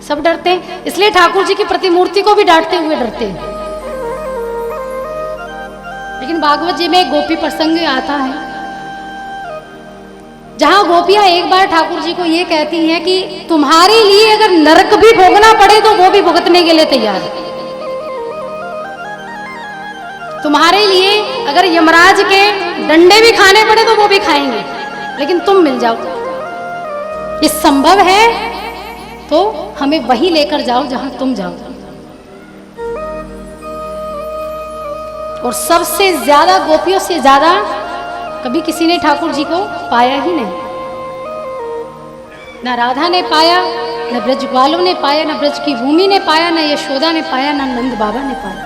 सब डरते हैं, इसलिए ठाकुर जी की प्रतिमूर्ति को भी डांटते हुए डरते हैं। लेकिन भागवत जी में एक गोपी प्रसंग आता है, जहां गोपियां एक बार ठाकुर जी को ये कहती हैं कि तुम्हारे लिए अगर नरक भी भोगना पड़े तो वो भी भुगतने के लिए तैयार है। तुम्हारे लिए अगर यमराज के डंडे भी खाने पड़े तो वो भी खाएंगे, लेकिन तुम मिल जाओ। ये संभव है तो हमें वहीं लेकर जाओ जहां तुम जाओ। और सबसे ज्यादा, गोपियों से ज्यादा कभी किसी ने ठाकुर जी को पाया ही नहीं। ना राधा ने पाया, न ब्रजवालों ने पाया, न ब्रज की भूमि ने पाया, न यशोदा ने पाया, न नंद बाबा ने पाया।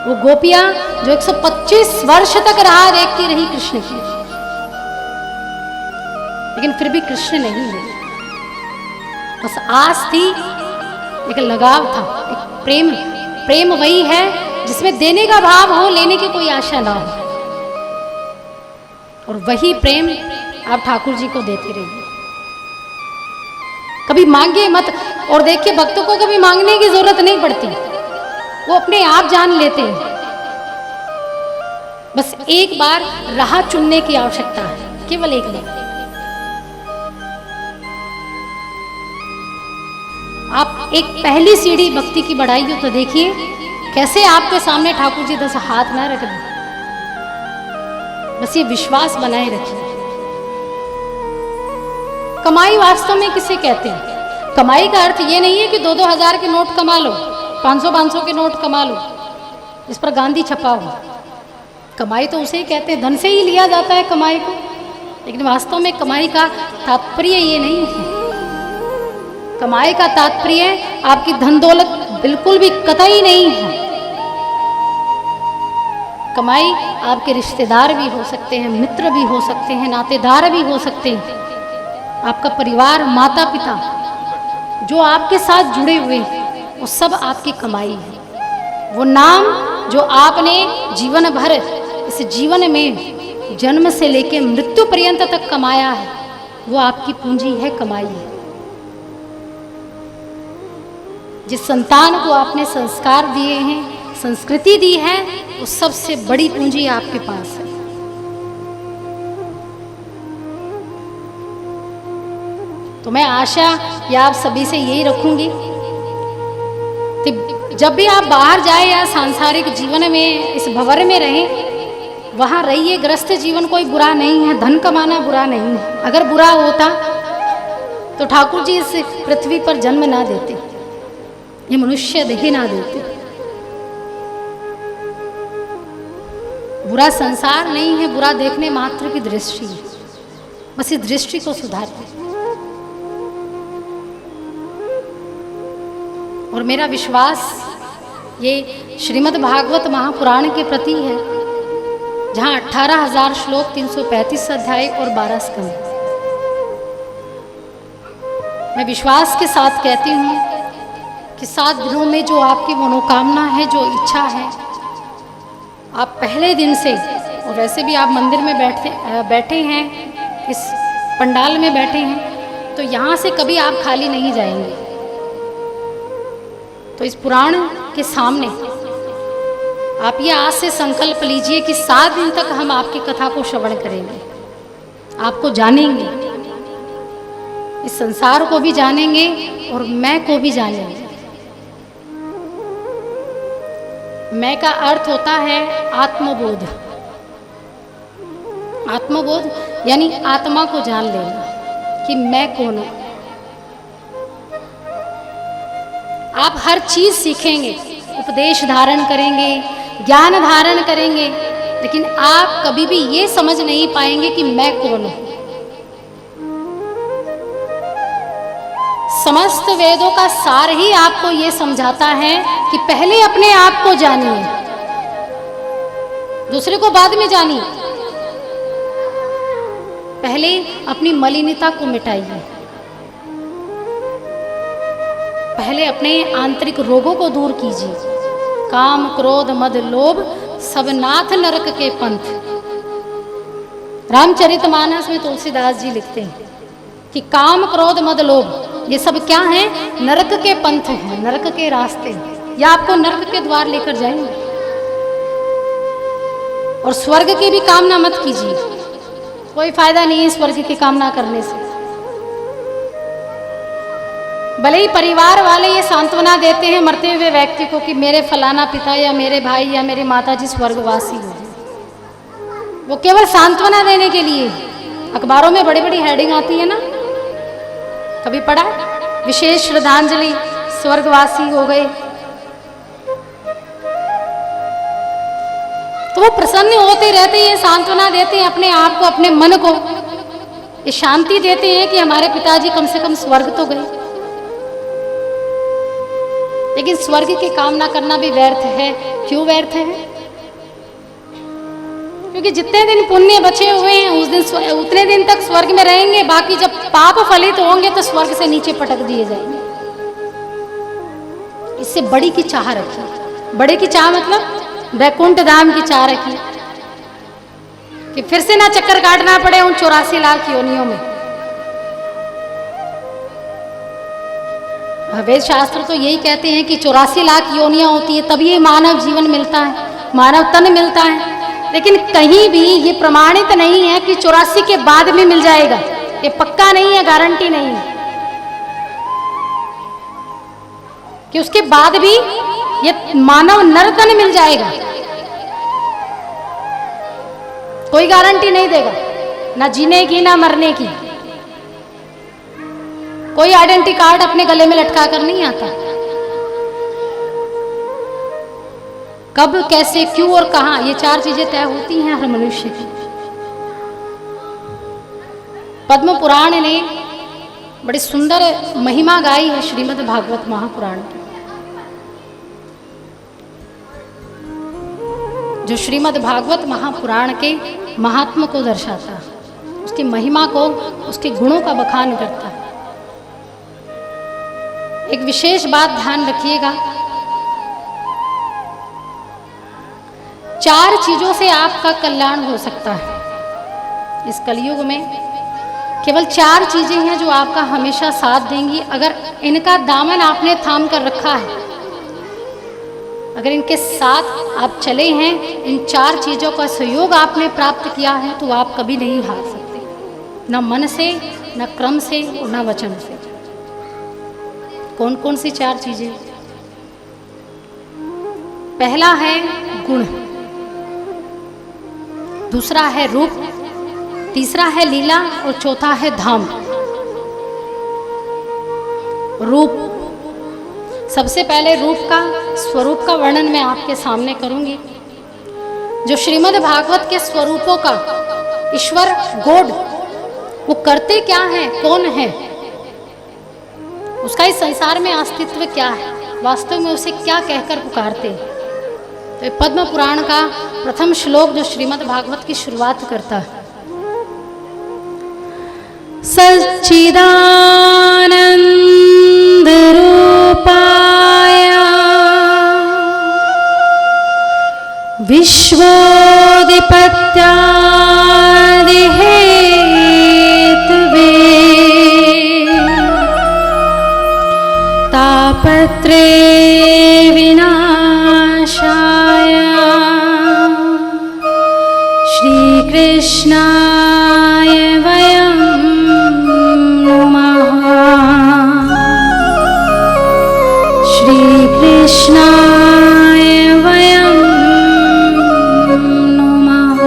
वो गोपियां जो 125 वर्ष तक राह देखती रही कृष्ण की, लेकिन फिर भी कृष्ण नहीं मिले। बस आस थी, एक लगाव था, एक प्रेम। प्रेम वही है जिसमें देने का भाव हो, लेने की कोई आशा ना हो। और वही प्रेम आप ठाकुर जी को देते रहिए। कभी मांगे मत। और देखिए, भक्तों को कभी मांगने की जरूरत नहीं पड़ती, वो अपने आप जान लेते हैं। बस एक बार राह चुनने की आवश्यकता है, केवल एक बार। आप एक पहली सीढ़ी भक्ति की बढ़ाई हो तो देखिए कैसे आपके सामने ठाकुर जी 10 हाथ ना रख दें। बस ये विश्वास बनाए रखिए। कमाई वास्तव में किसे कहते हैं? कमाई का अर्थ ये नहीं है कि 2-2 हजार के नोट कमा लो, 500-500 के नोट कमा लो, इस पर गांधी छपा हो। कमाई तो उसे ही कहते हैं, धन से ही लिया जाता है कमाई को। लेकिन वास्तव में कमाई का तात्पर्य ये नहीं है। कमाई का तात्पर्य आपकी धन दौलत बिल्कुल भी कतई नहीं है। कमाई आपके रिश्तेदार भी हो सकते हैं, मित्र भी हो सकते हैं, नातेदार भी हो सकते हैं, आपका परिवार, माता पिता जो आपके साथ जुड़े हुए हैं, वो सब आपकी कमाई है। वो नाम जो आपने जीवन भर, इस जीवन में जन्म से लेकर मृत्यु पर्यंत तक कमाया है, वो आपकी पूंजी है, कमाई है। जिस संतान को आपने संस्कार दिए हैं, संस्कृति दी है, वो सबसे बड़ी पूंजी आपके पास है। तो मैं आशा या आप सभी से यही रखूंगी कि जब भी आप बाहर जाए या सांसारिक जीवन में, इस भंवर में रहें, वहां रहिए। ग्रस्त जीवन कोई बुरा नहीं है, धन कमाना बुरा नहीं है। अगर बुरा होता तो ठाकुर जी इस पृथ्वी पर जन्म ना देते, ये मनुष्य देह ना देते। बुरा संसार नहीं है, बुरा देखने मात्र की दृष्टि है। बस इस दृष्टि को सुधारें। और मेरा विश्वास ये श्रीमद् भागवत महापुराण के प्रति है, जहां 18,000 श्लोक, 335 अध्याय और 12 स्कंद। मैं विश्वास के साथ कहती हूँ कि 7 दिनों में जो आपकी मनोकामना है, जो इच्छा है, आप पहले दिन से, और वैसे भी आप मंदिर में बैठे हैं, इस पंडाल में बैठे हैं, तो यहाँ से कभी आप खाली नहीं जाएंगे। तो इस पुराण के सामने आप ये आज से संकल्प लीजिए कि 7 दिन तक हम आपकी कथा को श्रवण करेंगे, आपको जानेंगे, इस संसार को भी जानेंगे और मैं को भी जानेंगे। मैं का अर्थ होता है आत्मबोध। आत्मबोध यानी आत्मा को जान लेना कि मैं कौन हूं। आप हर चीज सीखेंगे, उपदेश धारण करेंगे, ज्ञान धारण करेंगे, लेकिन आप कभी भी ये समझ नहीं पाएंगे कि मैं कौन हूं। समस्त वेदों का सार ही आपको ये समझाता है कि पहले अपने आप को जानिए, दूसरे को बाद में जानिए। पहले अपनी मलिनता को मिटाइए, पहले अपने आंतरिक रोगों को दूर कीजिए। काम, क्रोध, मद, लोभ सब नाथ नरक के पंथ। रामचरितमानस में तुलसीदास जी लिखते हैं कि काम, क्रोध, मद, लोभ ये सब क्या है? नरक के पंथ हैं, नरक के रास्ते, या आपको नरक के द्वार लेकर जाएंगे। और स्वर्ग की भी कामना मत कीजिए, कोई फायदा नहीं है स्वर्ग की कामना करने से। भले ही परिवार वाले ये सांत्वना देते हैं मरते हुए व्यक्ति को कि मेरे फलाना पिता या मेरे भाई या मेरी माता जी स्वर्गवासी हो, वो केवल सांत्वना देने के लिए। अखबारों में बड़ी बड़ी हेडिंग आती है ना, कभी पढ़ा? विशेष श्रद्धांजलि, स्वर्गवासी हो गए। तो वो प्रसन्न होते रहते हैं, सांत्वना देते हैं अपने आप को, अपने मन को, ये शांति देते हैं कि हमारे पिताजी कम से कम स्वर्ग तो गए। लेकिन स्वर्ग की कामना करना भी व्यर्थ है। क्यों व्यर्थ है? क्योंकि जितने दिन पुण्य बचे हुए हैं उतने दिन तक स्वर्ग में रहेंगे, बाकी जब पाप फलित होंगे तो स्वर्ग से नीचे पटक दिए जाएंगे। इससे बड़ी की चाह रखी, बड़े की चाह मतलब वैकुंठ धाम की चाह रखी, कि फिर से ना चक्कर काटना पड़े उन 84 लाख योनियों में। वेद शास्त्र तो यही कहते हैं कि 84 लाख योनियां होती है तब ये मानव जीवन मिलता है, मानव तन मिलता है। लेकिन कहीं भी ये प्रमाणित नहीं है कि 84 के बाद भी मिल जाएगा, ये पक्का नहीं है, गारंटी नहीं है कि उसके बाद भी ये मानव नर तन मिल जाएगा। कोई गारंटी नहीं देगा, ना जीने की ना मरने की। कोई आइडेंटिटी कार्ड अपने गले में लटका कर नहीं आता। कब, कैसे, क्यों और कहां, ये 4 चीजें तय होती हैं हर मनुष्य की। पद्म पुराण ने बड़ी सुंदर महिमा गाई है श्रीमद् भागवत महापुराण की, जो श्रीमद् भागवत महापुराण के महात्म को दर्शाता है, उसकी महिमा को, उसके गुणों का बखान करता है। एक विशेष बात ध्यान रखिएगा, 4 चीजों से आपका कल्याण हो सकता है इस कलयुग में। केवल 4 चीजें हैं जो आपका हमेशा साथ देंगी। अगर इनका दामन आपने थाम कर रखा है, अगर इनके साथ आप चले हैं, इन 4 चीजों का सहयोग आपने प्राप्त किया है, तो आप कभी नहीं हार सकते, न मन से, न क्रम से और न वचन से। कौन कौन सी 4 चीजें? पहला है गुण, दूसरा है रूप, तीसरा है लीला और चौथा है धाम। रूप, सबसे पहले रूप का, स्वरूप का वर्णन मैं आपके सामने करूंगी। जो श्रीमद् भागवत के स्वरूपों का ईश्वर गॉड, वो करते क्या हैं, कौन है, उसका इस संसार में अस्तित्व क्या है, वास्तव में उसे क्या कहकर पुकारते हैं। तो पद्म पुराण का प्रथम श्लोक जो श्रीमद् भागवत की शुरुआत करता है, सच्चिदानंद रूपाय विश्वोदिपत्यादि हेतवे तापत्रे विनाशाय श्रीकृष्णाय वयं नमः। श्रीकृष्णाय वयं नमः।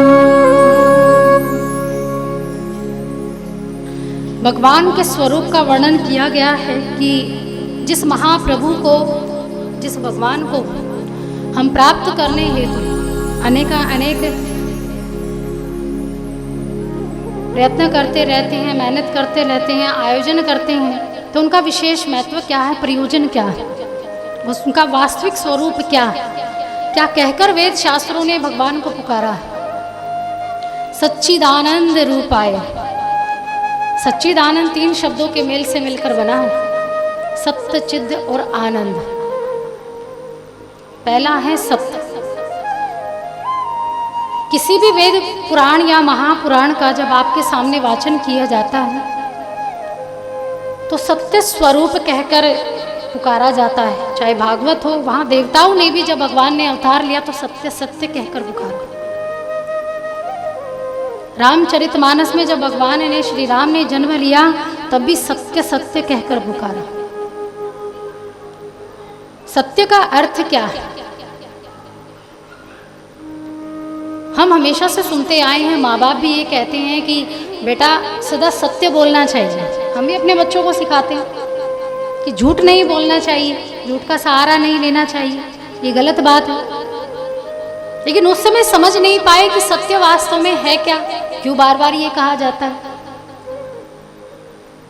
भगवान के स्वरूप का वर्णन किया गया है कि जिस महाप्रभु को, जिस भगवान को हम प्राप्त करने हेतु अनेक प्रयत्न करते रहते हैं, मेहनत करते रहते हैं, आयोजन करते हैं, तो उनका विशेष महत्व क्या है, प्रयोजन क्या है, उनका वास्तविक स्वरूप क्या है, क्या कहकर वेद शास्त्रों ने भगवान को पुकारा है। सच्चिदानंद रूपाय, सच्चिदानंद 3 शब्दों के मेल से मिलकर बना है, सत्य, चिद्ध और आनंद। पहला है सत्य। किसी भी वेद पुराण या महापुराण का जब आपके सामने वाचन किया जाता है तो सत्य स्वरूप कहकर पुकारा जाता है। चाहे भागवत हो, वहां देवताओं ने भी जब भगवान ने अवतार लिया तो सत्य सत्य कहकर पुकारा। रामचरितमानस में जब भगवान ने, श्री राम ने जन्म लिया, तब भी सत्य सत्य कहकर पुकारा। सत्य का अर्थ क्या है? हम हमेशा से सुनते आए हैं, माँ बाप भी ये कहते हैं कि बेटा सदा सत्य बोलना चाहिए। हम भी अपने बच्चों को सिखाते हैं कि झूठ नहीं बोलना चाहिए, झूठ का सहारा नहीं लेना चाहिए, ये गलत बात है। लेकिन उस समय समझ नहीं पाए कि सत्य वास्तव में है क्या, क्यों बार बार ये कहा जाता है।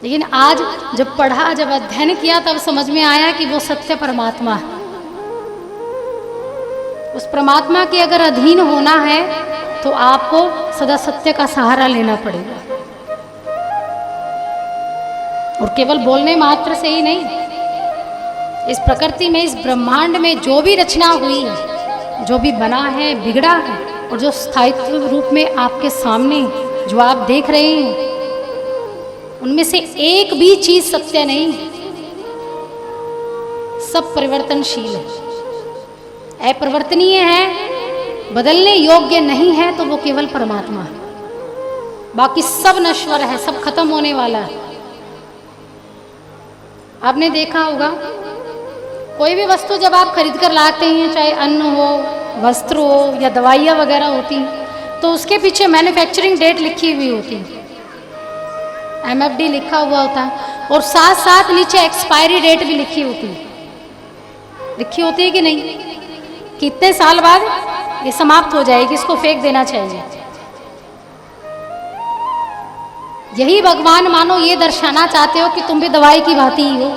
लेकिन आज जब पढ़ा, जब अध्ययन किया, तब समझ में आया कि वो सत्य परमात्मा है। उस परमात्मा के अगर अधीन होना है तो आपको सदा सत्य का सहारा लेना पड़ेगा। और केवल बोलने मात्र से ही नहीं, इस प्रकृति में, इस ब्रह्मांड में जो भी रचना हुई है, जो भी बना है, बिगड़ा है, और जो स्थायित्व रूप में आपके सामने जो आप देख रहे हैं, उनमें से एक भी चीज सत्य नहीं, सब परिवर्तनशील है, अपरिवर्तनीय है, बदलने योग्य नहीं है, तो वो केवल परमात्मा है। बाकी सब नश्वर है, सब खत्म होने वाला है। आपने देखा होगा, कोई भी वस्तु जब आप खरीद कर लाते हैं, चाहे अन्न हो, वस्त्र हो या दवाइयाँ वगैरह होती हैं, तो उसके पीछे मैन्युफैक्चरिंग डेट लिखी हुई होती है, MFD लिखा हुआ होता है, और साथ साथ नीचे एक्सपायरी डेट भी लिखी होती है। लिखी होती है कि नहीं? कितने साल बाद ये समाप्त हो जाएगी, इसको फेंक देना चाहिए। यही भगवान मानो ये दर्शाना चाहते हो कि तुम भी दवाई की भांति ही हो।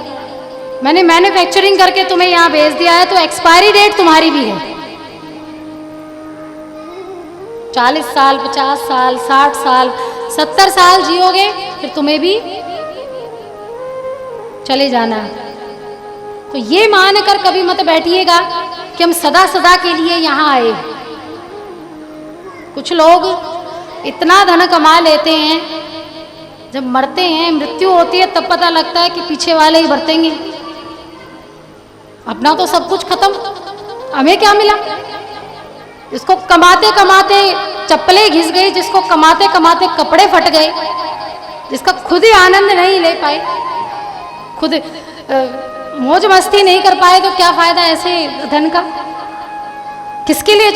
मैंने मैन्युफैक्चरिंग करके तुम्हें यहाँ भेज दिया है, तो एक्सपायरी डेट तुम्हारी भी है। 40 साल, 50 साल, 60 साल, 70 साल जियोगे, फिर तुम्हें भी चले जाना है। तो ये मानकर कभी मत बैठिएगा कि हम सदा सदा के लिए यहाँ आए। कुछ लोग इतना धन कमा लेते हैं, जब मरते हैं, मृत्यु होती है, तब पता लगता है कि पीछे वाले ही बरतेंगे। अपना तो सब कुछ खत्म, हमें क्या मिला? जिसको कमाते कमाते चप्पलें घिस गई, जिसको कमाते कमाते कपड़े फट गए, जिसका खुद ही आनंद नहीं ले पाए, खुद मौज मस्ती नहीं कर पाए, तो क्या फायदा ऐसे धन का? किसके लिए